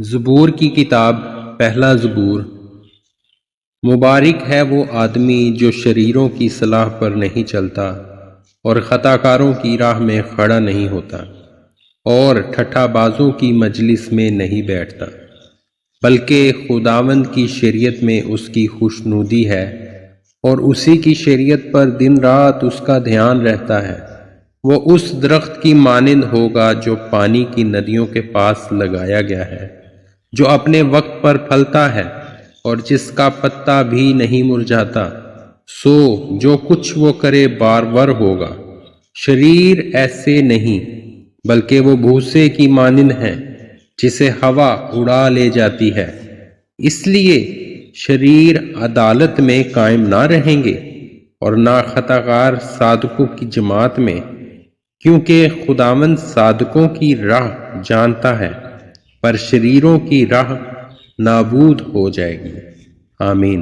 زبور کی کتاب پہلا زبور۔ مبارک ہے وہ آدمی جو شریروں کی صلاح پر نہیں چلتا اور خطا کاروں کی راہ میں کھڑا نہیں ہوتا اور ٹھٹھا بازوں کی مجلس میں نہیں بیٹھتا، بلکہ خداوند کی شریعت میں اس کی خوشنودی ہے اور اسی کی شریعت پر دن رات اس کا دھیان رہتا ہے۔ وہ اس درخت کی مانند ہوگا جو پانی کی ندیوں کے پاس لگایا گیا ہے، جو اپنے وقت پر پھلتا ہے اور جس کا پتا بھی نہیں مرجھاتا۔ سو جو کچھ وہ کرے بارور ہوگا۔ شریر ایسے نہیں، بلکہ وہ بھوسے کی مانند ہیں جسے ہوا اڑا لے جاتی ہے۔ اس لیے شریر عدالت میں قائم نہ رہیں گے اور نہ خطا کار صادقوں کی جماعت میں، کیونکہ خداوند صادقوں کی راہ جانتا ہے، پر شریروں کی راہ نابود ہو جائے گی۔ آمین۔